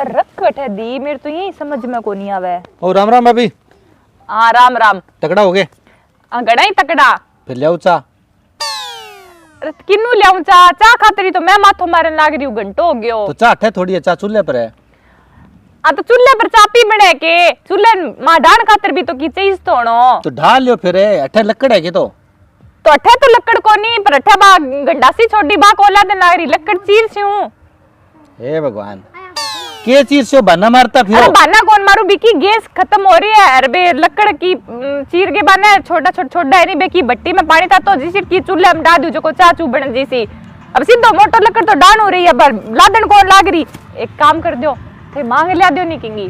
रखट है दी मेरे तो यही समझ में को नहीं आवे। ओ राम राम भाभी। हाँ राम राम। तकड़ा हो गए? गड़ा ही तकड़ा। फिर ले चा। किन्नू ले चा? चा खातरी तो मैं माथो मारन लाग रही हूँ, घंटो हो गयो। तो चा अठे थोड़ी है, चा चूल्हे पर है। तो चूल्हे पर चापी बने के चूल्हे मां डान खातर भी तो की चीज तोड़ो तो ढाल लियो फिर अठे लकड़ है के तो अठे तो लकड़ को नहीं पर अठे बा गंडासी छोड़ी बा कोला दे नागरी लकड़ चीर छू। हे भगवान के चीर से बहाना मारता फिर? अरे बहाना कौन मारू बिकी गैस खत्म हो रही है। अरे बे लकड़ की चीर के बने छोटा छोटा है नहीं बेकी भट्टी में पानी था तो जिस की चूल्हे में डाल दू जो को चाचू बन जैसी। अब सीधो मोटर लकड़ तो डान हो रही है पर लादन कौन लाग रही। एक काम कर दो थे मांग लिया दो नहीं किंगी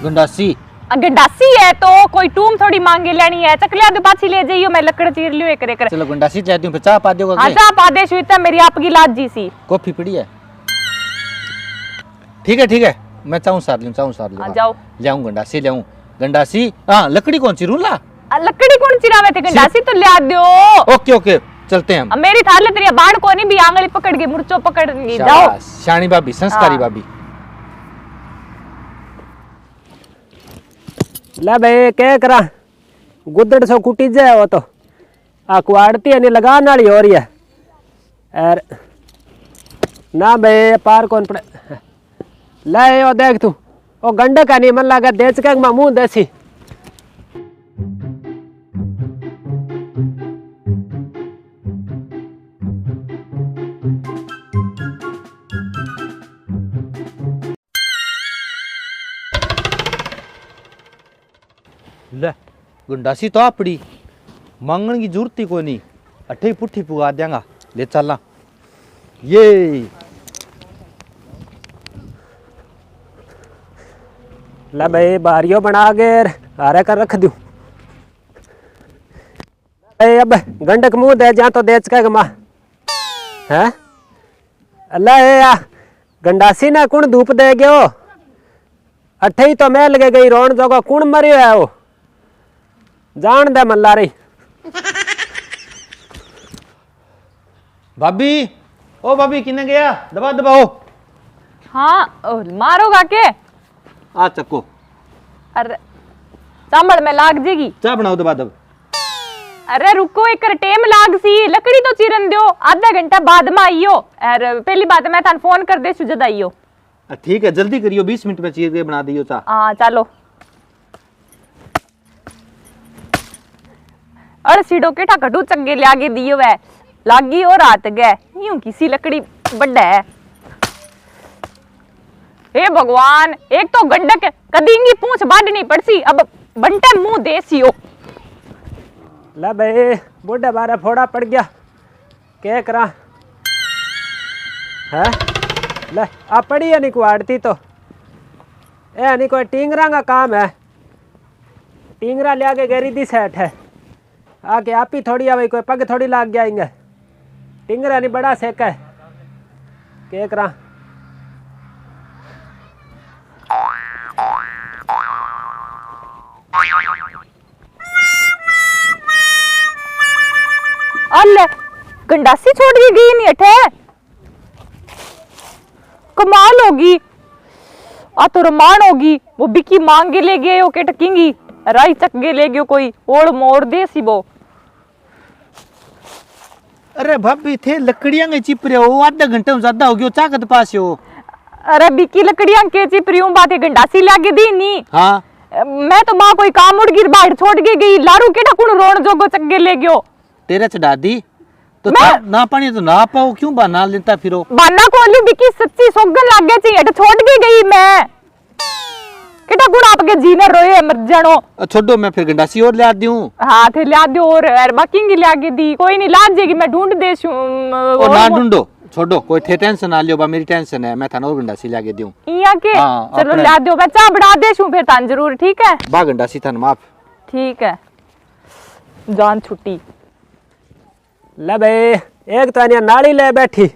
गंडासी। गंडासी है तो कोई टूम थोड़ी मांगे लेनी है। चक लिया दो पाछी ले जाइयो मैं लकड़ चीर लियो एक करे। चलो गंडासी चाहती हूं फिर चाह पा दोगे? हां चाह पा दे सुईता मेरी आपकी लाज जी सी। कॉफी पड़ी है? ठीक है मैं चाहूं सार लूं हां जाओ ले आऊं गंडासी ले आऊं गंडासी। हां लकड़ी कौन सी रूला? लकड़ी कौन चिरावे थे गंडासी तो ले आ दो। ओके चलते हैं हम। अब मेरी थाले तेरी बाढ़ को नहीं भी आंगली पकड़ के मुर्चो पकड़ के जाओ। शानी भाभी संस्कारी भाभी। ले भाई क्या करा गुदड़ सो कुटी जाए वो तो आ कुआड़ती है नहीं लगा नाली हो रही है यार ना भाई पार कौन पड़े ले ओ देख तू ओ गंडक है नहीं मन लगा देच के मुंह देसी। ले गुंडासी तो आपड़ी मांगने की जरूरत ही कोई नहीं, अठे पुट्ठी पुगा देंगा। ले चलना ये ले भाई बारियों बना के हारे कर रख दूं। अब गंडक मुंह दे जा तो देच का मां है अल्लाह या गंडासी ने कुण धूप दे गयो अठे ही तो मैं लगे गई रोन जोगा कुण मरियो है वो जान दे मल्ला रही। भाभी ओ भाभी किने गया दबा दबाओ। हाँ मारोगा के? आ चक्को अरे सांभल में लाग जेगी। चाह बनाओ दबा दब। अरे रुको एक टेम लाग सी लकड़ी तो चिरन दियो आधा घंटा बाद में आइयो। और पहली बात मैं थान फोन कर दे सुजद आइयो। ठीक है जल्दी करियो 20 मिनट में चीर के बना दियो चाह। हाँ चलो अरे सीडो केटा कटू चंगे लागे दियो वे लागी और रात गए यूं किसी लकड़ी बड़ा है। हे भगवान एक तो गंडक कदींगी पूंछ बांधनी पड़सी अब बंटे मुंह देसियो। ला भाई बूढ़े बारे फोड़ा पड़ गया क्या करा है ले आ पड़ी है नहीं कुआड़ती तो ए नहीं कोई टींगरा का काम है। टींगरा ले आके गरी दी सेट है आके आप ही थोड़ी आ भाई कोई पग थोड़ी लाग जाएंगे। टींगरा नहीं बड़ा सेक है क्या करा अल्ले गंडासी छोड़ के गई नहीं अठे कमाल होगी। आ तो रमान होगी वो बिकी मांग के ले गए हो के टकेंगी राई चक के ले गयो कोई ओड़ मोड़ दे सी वो। अरे भाभी थे लकड़ियां के चिप रहे हो आधा घंटे में ज्यादा हो गयो चाकत पास हो। अरे बिकी लकड़ियां के चिप रही हूं बातें गंडासी लागे दी नहीं। हाँ मैं तो मां कोई काम उड़ गिर बाहर छोड़ के गई लारू केटा कुण रोण जोगो चक के ले गयो। तेरे चढ़ा दी तो ना पानी तो ना पाओ क्यों बना लेता फिरो? बाना को लू बिकी सच्ची सोगन लाग गया चाहिए छोड़ के गई मैं केटा कुण आपके जीने रोए मर जानो। छोड़ो मैं फिर गंडासी और ले आ दूं। हाँ थे ला दो और बाकी की लागे दी कोई नहीं लाग जाएगी मैं ढूंढ दे और ना ढूंढो छोड़ो कोई थे टेंशन ना लियो बा मेरी टेंशन है मैं थाना और गंडासी लागे दूं। इया के चलो ला दो मैं चा बढ़ा दे फिर थान जरूर ठीक है बा गंडासी थान माफ ठीक है जान छुट्टी। ले भाई एक तो अनिया नाली ले बैठी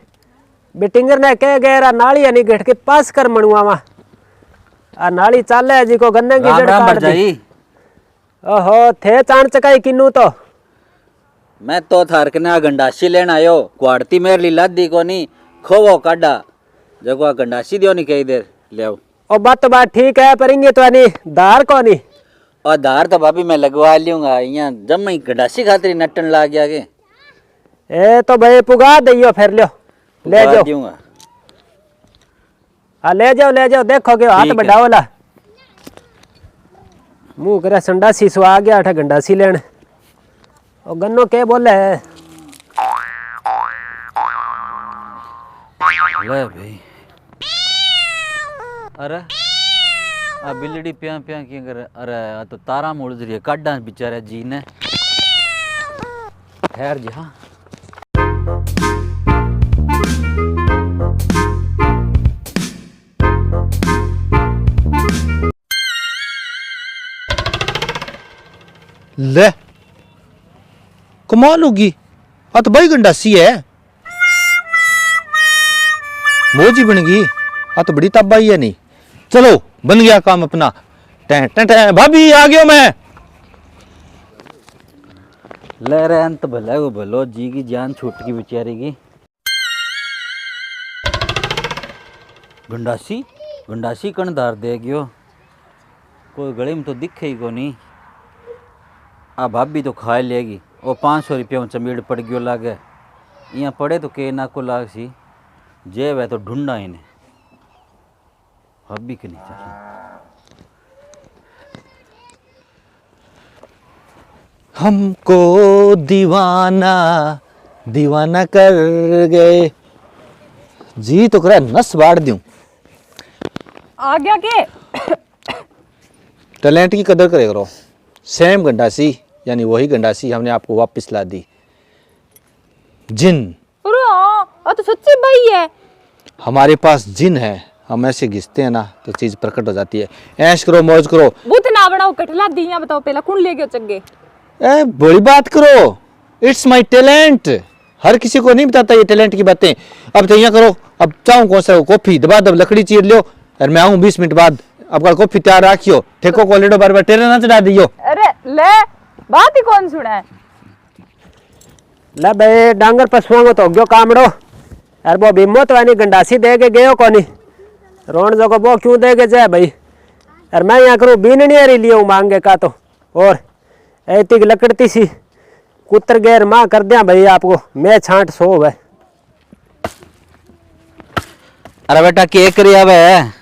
बिटिंगर ने कह गया नाली यानी घट के पास कर मणुआ वहां आ नाली चाले जी को गन्ने की जड़ काट दी। ओहो थे चाण चकाई किन्नू तो मैं तो थारकना गंडासी लेन आयो कुआड़ती मेरे ली लादी को नहीं खोवो काडा जगवा गंडासी दियो नहीं कई देर ले आओ। और बात तो बात ठीक है, पर इंगे तो नहीं दार को नहीं। और धार तो भाभी मैं लगवा लूंगा, यहाँ जब मैं गंडासी खातिर नटन ला गया के ए तो भाई पुगा दियो, फिर लो ले जाओ। दूंगा। हाँ ले जाओ, देखोगे हाथ ठीक है। बढ़ाओ ला। मुंह करे संडासी सो आ गया अठा गंडासी लेन। और गन्नो के बोले है? ले भाई। अरे आ बिल्ली प्या प्या की कर, अरे आ तो तारा मुड़ रही है, काडा बेचारे जी ने। ठहर जी। हाँ ले कमाल होगी, आ तो बड़ी गंडासी है, मोजी बन गई। आ तो बड़ी तबाही है। नहीं चलो बन गया काम अपना। टें टें टें, भाभी आ गया मैं। ले रहे अंत भला वो भलो जी की जान छूट की बेचारी की। गंडासी गंडासी कण धार दे गयो, कोई गले में तो दिखे ही को नहीं। आ भाभी तो खा लेगी। वो 500 रुपया में चमीड़ पड़ गयो लागे, यहाँ पड़े तो के ना को लाग सी जे वह तो ढूंढा इन्हें। भाभी के नहीं चाहिए। हमको दीवाना दीवाना कर गए, जी तो करे नस बाढ़ दूं। आ गया के? टैलेंट की कदर करे करो। सेम गंडासी यानी वही गंडासी हमने आपको वापस ला दी। जिन, अरे हाँ तो सच्ची भाई है। हमारे पास जिन है, हम ऐसे घिसते हैं ना तो चीज प्रकट हो जाती है। ऐश करो, मौज करो। बुत ना बनाओ, कटला दिया बताओ पहला कौन ले गयो चग्गे? ए बड़ी बात करो, इट्स माय टैलेंट। हर किसी को नहीं बताता ये टैलेंट की बातें। अब तो यहाँ करो, अब चाहूँ कौन सा कॉफी दबा दब लकड़ी चीर लो और मैं आऊँ 20 मिनट बाद। आपका कॉफी तैयार रखियो, ठेको को लेडो बार बार टेरे ना चढ़ा दियो। अरे ले बात ही कौन सुना है? ले भाई डांगर पशुओं को तो गयो कामड़ो। यार वो बिमो तो यानी गंडासी दे के गयो कोनी, रोन जो को वो क्यों दे के जाए भाई। यार मैं यहाँ करूँ बीननी हरी लियो मांगे का तो, और ऐती की लकड़ती सी कुतर गैर माँ कर दिया भाई आपको। मैं छांट सो है। अरे बेटा के करिया है?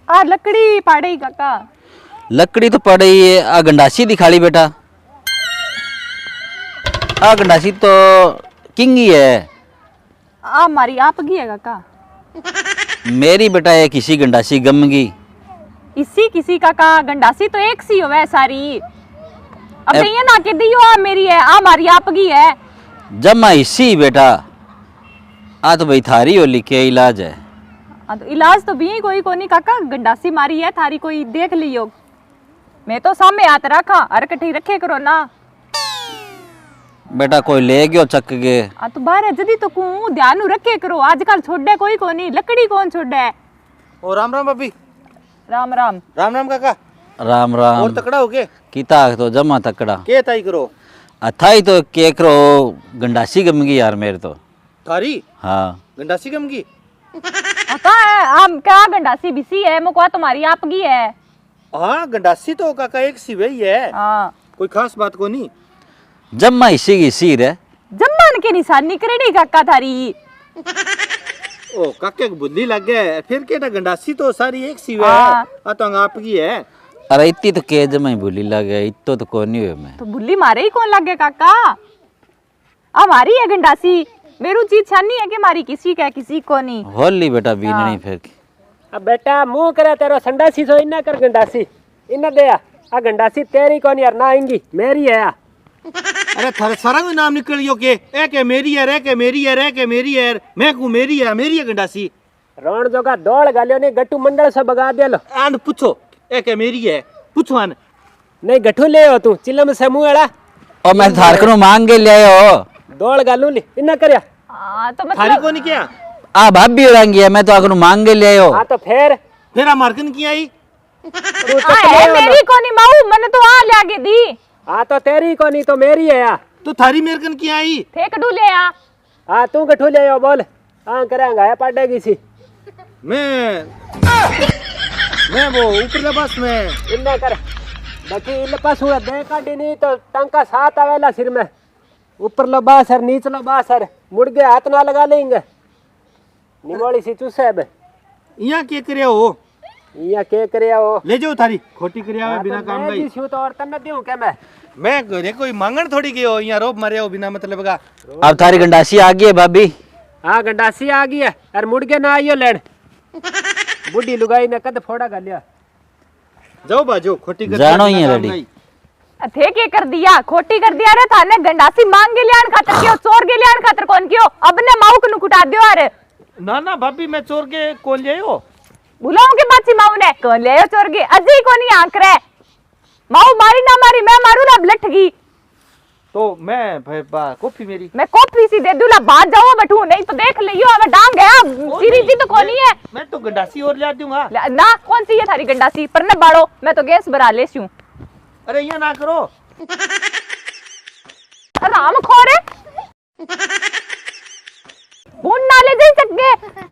आ लकड़ी पाड़े काका। लकड़ी तो पड़ रही है। आ गंडासी दिखाली बेटा, आ गंडासी तो किंग ही है। आ मारी आप की है काका। मेरी बेटा है किसी गंडासी गमगी। इसी किसी काका गंडासी तो एक सी होवे सारी। अब ए- ये ना के दियो आ मेरी है, आ मारी आप की है। जमा इसी बेटा, आ तो भाई थारी होली के इलाज है। हाँ तो इलाज तो भी कोई नहीं काका, गंडासी मारी है थारी कोई देख लियो। मैं तो सामने हाथ रखा, हरकटी रखे करो ना। बेटा कोई ले गयो चक के। आ तो बाहर जदी तो कू ध्यान रखे करो, आजकल छोड़े कोई को नहीं, लकड़ी कौन छोड़े। ओ राम राम भाभी। राम राम। राम राम काका। राम राम। और तकड़ा हो के किता तो जमा तकड़ा के ताई करो? अथाई तो के करो गंडासी गमगी यार मेरे तो। थारी हाँ गंडासी गमगी। आता है हम क्या गंडासी बिसी है, मुको तुम्हारी आपकी है। हाँ गंडासी तो काका एक सी वही है, हाँ कोई खास बात को नहीं। जम्मा इसी की सीर है। जम्मान के निशानी करेड़ी काका थारी। ओ काके को बुद्धि लग गया फिर केटा गंडासी तो सारी एक सी है। हाँ। आ तो आपकी है। अरे इतनी तो के जमा ही भूली लगे, इतो तो कोई नहीं हुए मैं। तो बुल्ली मारे ही कौन लगे काका? हमारी है गंडासी, मेरू चीज छानी है कि मारी किसी का किसी को नहीं। होली बेटा बीननी फिर। अब बेटा मुंह करे तेरो संडासी सो इन्ना कर गंडासी इन्ना दे आ गंडासी तेरी कौन यार ना आएंगी मेरी है। अरे थारे सारा कोई नाम निकल गयो के ए के मेरी है रे के मेरी है रे के मेरी है मैं को मेरी है गंडासी। रोन जोगा दौड़ गालियो ने गट्टू मंडल से भगा दे लो। आन पूछो ए के मेरी है, पूछो आन। नहीं गट्ठू ले हो तू चिल्लम से मुंह अड़ा और मैं थारकनो मांग के ले आयो। दौड़ गालू ली इन्ना करया। तो थारी मतलब को नहीं किया? आ भाभी होंगी है, मैं तो आखनो मांग के ले आयो। हाँ तो फिर मार्कन की आई। तू आ है मेरी को नहीं माऊ, मैंने तो आ ले आगे दी। हाँ तो तेरी को नहीं तो मेरी है या तो थारी मेरकन की आई। फेंक डू ले आ। हाँ तू गट्ठू ले आओ बोल। हाँ करेंगा है पाडेगी सी मैं वो ऊपर बस में इन्ने कर बाकी इल्ले पास हुआ दे काटी नहीं तो टंका साथ आवेला सिर में ऊपर लो बा सर नीचे लो बा सर मुड़ गए हाथ ना लगा लेंगे निमोली सी चूसे अब यहाँ के करे हो ये के करिया हो ले जाओ थारी खोटी करिया हुआ बिना काम गई मैं तो और तन्ने दूं क्या मैं घरे कोई मांगण थोड़ी गयो यहाँ रोब मरे हो बिना मतलब का अब थारी गंडासी आ गई है भाभी। हाँ गंडासी आ गई है और मुड़ के ना आइयो लेन बुढ़ी लुगाई ने कद फोड़ा कर लिया जाओ बाजो खोटी कर जानो ही है रेडी। थे के कर दिया खोटी कर दिया रे थाने गंडासी मांग के लियान खातर क्यों चोर के लियान खातर कौन क्यों अब ने माऊ को कुटा दियो अरे ना ना भाभी मैं चोर के कौन ले हो बुलाऊं के बाची माऊ ने कौन ले चोर के अजी को नहीं आंक रे माऊ मारी ना मारी मैं मारू ना लठ गई तो मैं फिर कॉफी मेरी मैं कॉफी सी दे दूला बात जाओ बटू नहीं तो देख लियो अब डांग गया सीरी जी तो कोनी है मैं तो गंडासी और ले दूंगा ना कौन सी है थारी गंडासी पर न बाड़ो मैं तो गैस भरा लेसी हूं अरे ये ना करो आराम खोरे बुन नाले दे सके